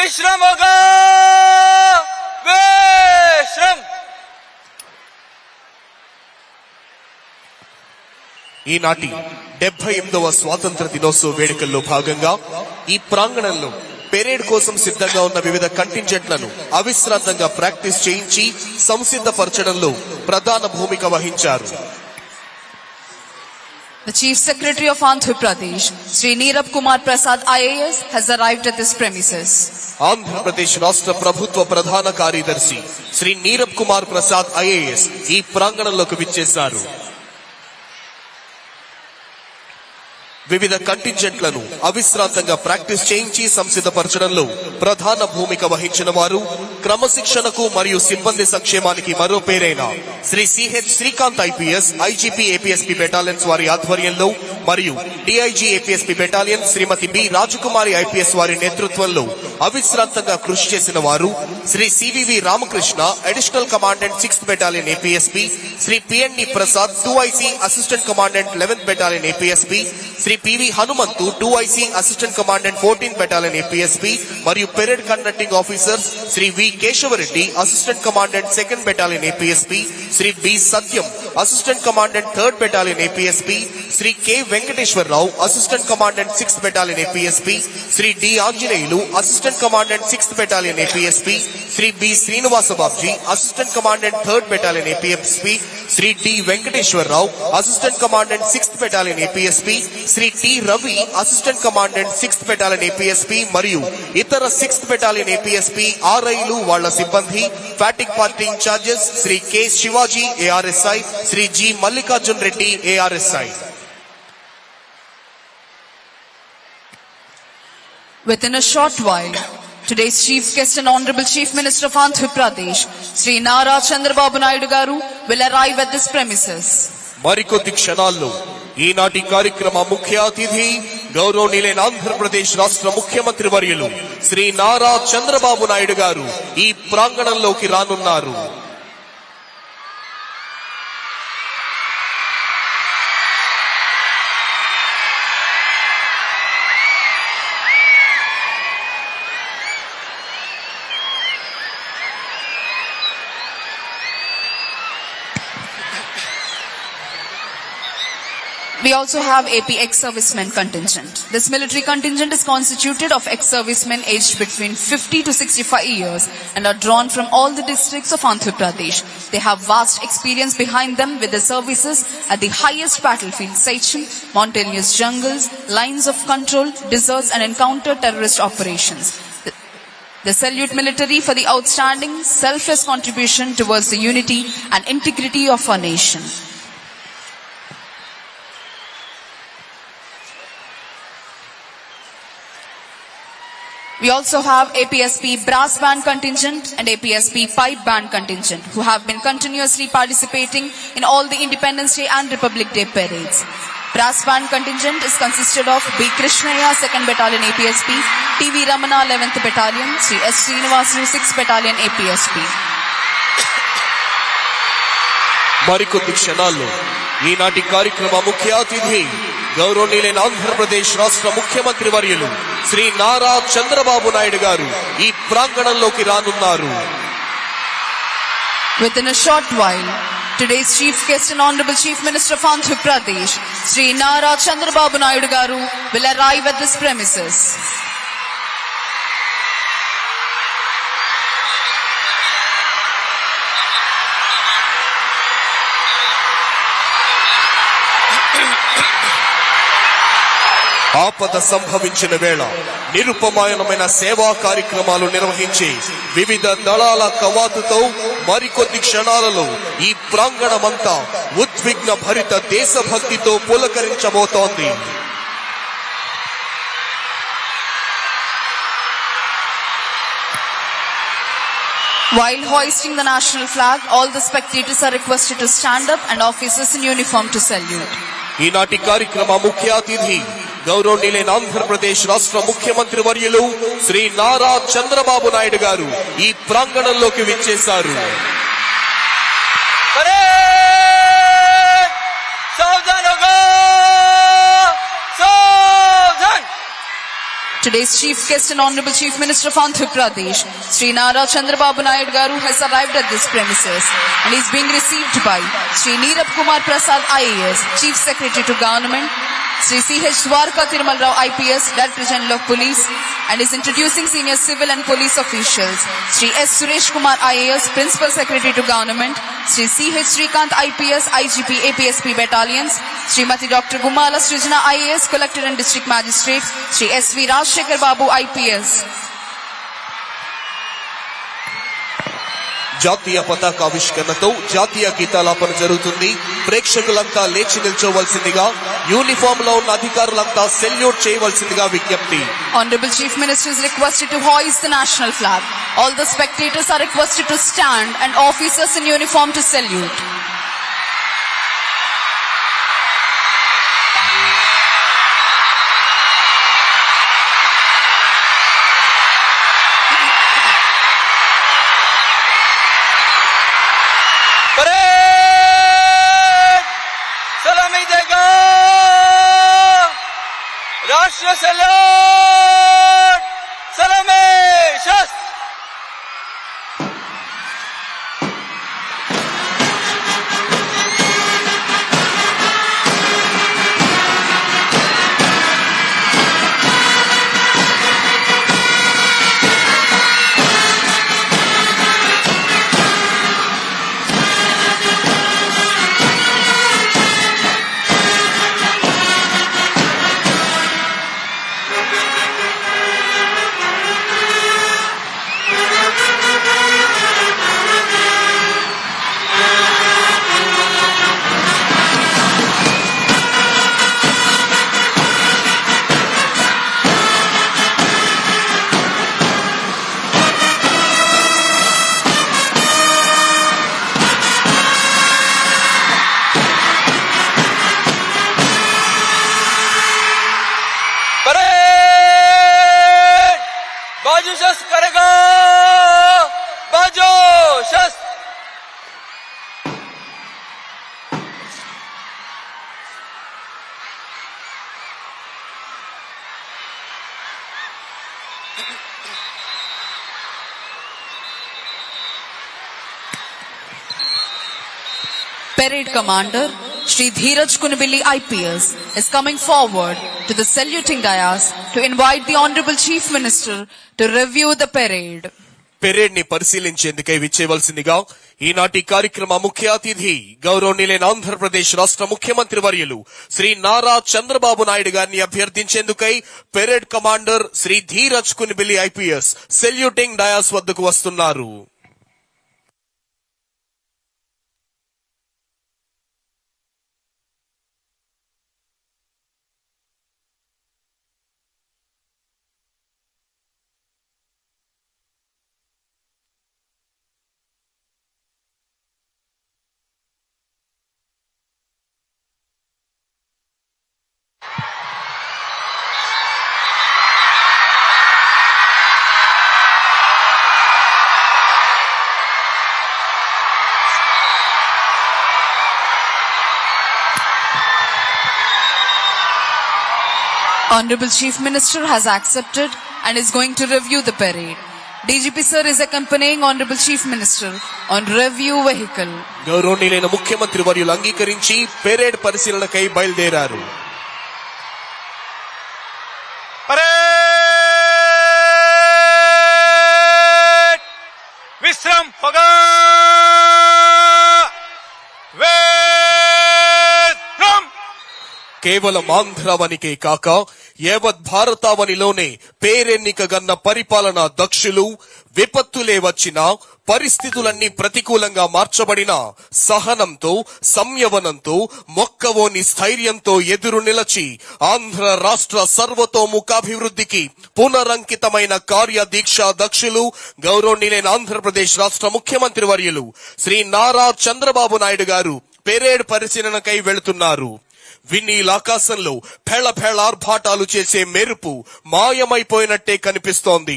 విశ్రమగా విశ్రమ్. ఈనాటి 78వ స్వాతంత్ర దినోత్సవ వేడుకల్లో భాగంగా ఈ ప్రాంగణంలో పెరేడ్ కోసం సిద్ధంగా ఉన్న వివిధ కంటింజెంట్లను అవిశ్రాంతంగా ప్రాక్టీస్ చేయించి సంసిద్ధపరచడంలో ప్రధాన భూమిక వహించారు. The Chief Secretary of Andhra Pradesh, Sri Nirab Kumar Prasad IAS, has arrived at this premises. Andhra Pradesh రాష్ట్ర ప్రభుత్వ ప్రధాన కార్యదర్శి శ్రీ నీరబ్ కుమార్ ప్రసాద్ ఐఏఎస్ ఈ ప్రాంగణంలోకి విచ్చేశారు. వివిధ కంటింజెంట్లను అవిశ్రాంతంగా ప్రాక్టీస్ చేయించి సంసిద్ధపరచడంలో ప్రధాన భూమిక వహించిన వారు క్రమశిక్షణకు మరియు సిబ్బంది సంక్షేమానికి మరో పేరైన Shri CH Srikanth IPS IGP APSP battalions వారి ఆధ్వర్యంలో మరియు DIG APSP battalion Shrimati B Rajakumari IPS వారి నేతృత్వంలో అవిశ్రాంతంగా కృషి చేసిన వారు Shri CVV Ramakrishna additional commandant 6th battalion APSP, Shri PND Prasad 2IC assistant commandant 11th battalion APSP, Shri PV Hanumanthu 2IC assistant commandant 14th battalion APSP మరియు parade conducting officers Shri V Keshavareddy assistant commandant 2nd battalion APSP, Shri B Satyam assistant commandant 3rd battalion APSP, Shri K Venkateswararao assistant commandant 6th battalion APSP, Shri D Anjaneyulu assistant commandant 6th battalion APSP, Shri B Srinivasa Babji assistant commandant 3rd battalion APSP, Shri D Venkateswararao assistant commandant 6th battalion APSP, Shri T Ravi assistant commandant 6th battalion APSP మరియు ఇతర 6th battalion APSP ఆర్ఐలు వాళ్ల సిబ్బంది, fatigue party incharges Shri K Shivaji ARSI, Shri G Mallikarjun Reddy ARSI. Within a short while, today's chief guest and honorable chief minister of Andhra Pradesh, Sri Nara Chandrababu Naidu garu, will arrive at this premises. మరికొద్ది క్షణాల్లో ఈనాటి కార్యక్రమ ముఖ్య అతిథి గౌరవనీయులైన ఆంధ్రప్రదేశ్ రాష్ట్ర ముఖ్యమంత్రి వర్యులు శ్రీ నారా చంద్రబాబు నాయుడు గారు ఈ ప్రాంగణంలోకి రానున్నారు. We also have AP ex-servicemen contingent. This military contingent is constituted of ex-servicemen aged between 50 to 65 years and are drawn from all the districts of Andhra Pradesh. They have vast experience behind them with their services at the highest battlefield section, mountainous jungles, lines of control, deserts and encounter terrorist operations. They salute military for the outstanding selfless contribution towards the unity and integrity of our nation. We also have APSP brass band contingent and APSP pipe band contingent who have been continuously participating in all the Independence Day and Republic Day parades. Brass band contingent is consisted of B. Krishnaya 2nd Battalion APSP, TV Ramana 11th Battalion, Sri S. Srinivasu 6th Battalion APSP. మరికొద్ది క్షణాల్లో ఈనాటి కార్యక్రమ ముఖ్య అతిథి గౌరవనీయులైన ఆంధ్రప్రదేశ్ రాష్ట్ర ముఖ్యమంత్రి వర్యులు శ్రీ నారా చంద్రబాబు నాయుడు గారు ఈ ప్రాంగణంలోకి రానున్నారు. Within a short while, today's chief guest and honorable chief minister of Andhra Pradesh, Sri Nara Chandrababu Naidu garu, will arrive at this premises. ఆపద సంభవించిన వేళ నిరుపమాయనమైన సేవా కార్యక్రమాలు నిర్వహించి వివిధ దళాల కవాతుతో మరికొద్ది క్షణాలలో ఈ ప్రాంగణమంతా ఉద్విగ్న భరిత దేశభక్తితో పులకరించబోతోంది. While hoisting the national flag, all the spectators are requested to stand up and officers in uniform to salute. ఈనాటి కార్యక్రమ ముఖ్య అతిథి గౌరవనీయులైన ఆంధ్రప్రదేశ్ రాష్ట్ర ముఖ్యమంత్రి వర్యులు శ్రీ నారా చంద్రబాబు నాయుడు గారు ఈ ప్రాంగణంలోకి విచ్చేశారు. Today's chief guest and Honorable Chief Minister of Andhra Pradesh, Sri Nara Chandrababu Naidu Garu, has arrived at this premises and is being received by Sri Neerab Kumar Prasad IAS, Chief Secretary to Government, Sri C.H. Dwarka Tirumal Rao IPS, Director General of Police, and is introducing senior civil and police officials, Sri S. Suresh Kumar IAS, Principal Secretary to Government, Sri C.H. Srikant IPS, IGP APSP Battalions, Srimati Dr. Gumala Srijana IAS, Collector and District Magistrate, Sri S.V. Rajshekhar Babu IPS. జాతీయ పతాకావిష్కరణతో జాతీయ గీతాలాపన జరుగుతుంది. ప్రేక్షకులంతా లేచి నిల్చోవలసిందిగా, uniform లో ఉన్న అధికారులంతా salute చేయవలసిందిగా విజ్ఞప్తి. Honorable Chief Minister is requested to hoist the national flag. All the spectators are requested to stand and officers in uniform to salute. सलामी देगा राष्ट्रीय सैल्यूट सलामी शस्त्र बाजू शस्त्र करेगा बाजू शस्त्र Parade Commander Shri Dheeraj Kunbilli IPS is coming forward to the saluting dais to invite the Honorable Chief Minister to review the parade. Parade ని పరిశీలించేందుకై విచ్చేవలసిందిగా ఈనాటి కార్యక్రమ ముఖ్య అతిథి గౌరవనీయులైన ఆంధ్రప్రదేశ్ రాష్ట్ర ముఖ్యమంత్రి వర్యులు శ్రీ నారా చంద్రబాబు నాయుడు గారిని అభ్యర్థించేందుకై parade commander Shri Dheeraj Kunbilli IPS saluting dais వద్దకు వస్తున్నారు. Honorable Chief Minister has accepted and is going to review the parade. DGP sir is accompanying Honorable Chief Minister on review vehicle. గౌరవనీయులైన ముఖ్యమంత్రి వర్యులు అంగీకరించి పెరేడ్ పరిశీలనకై బయలుదేరారు. विश्राम होगा కేవలం ఆంధ్రావనికే కాక యావత్ భారతావనిలోనే పేరెన్నికగన్న పరిపాలనా దక్షులు, విపత్తులే వచ్చినా పరిస్థితులన్నీ ప్రతికూలంగా మార్చబడిన సహనంతో, సంయమనంతో, మొక్కవోని స్థైర్యంతో ఎదురు నిలచి ఆంధ్ర రాష్ట్ర సర్వతోముఖాభివృద్ధికి పునరంకితమైన కార్యదీక్షా దక్షులు గౌరవనీయులైన ఆంధ్రప్రదేశ్ రాష్ట్ర ముఖ్యమంత్రి వర్యులు శ్రీ నారా చంద్రబాబు నాయుడు గారు పెరేడ్ పరిశీలనకై వెళుతున్నారు. వినీలాకాశంలో ఫెళఫెళార్భాటాలు చేసే మెరుపు మాయమైపోయినట్టే కనిపిస్తోంది.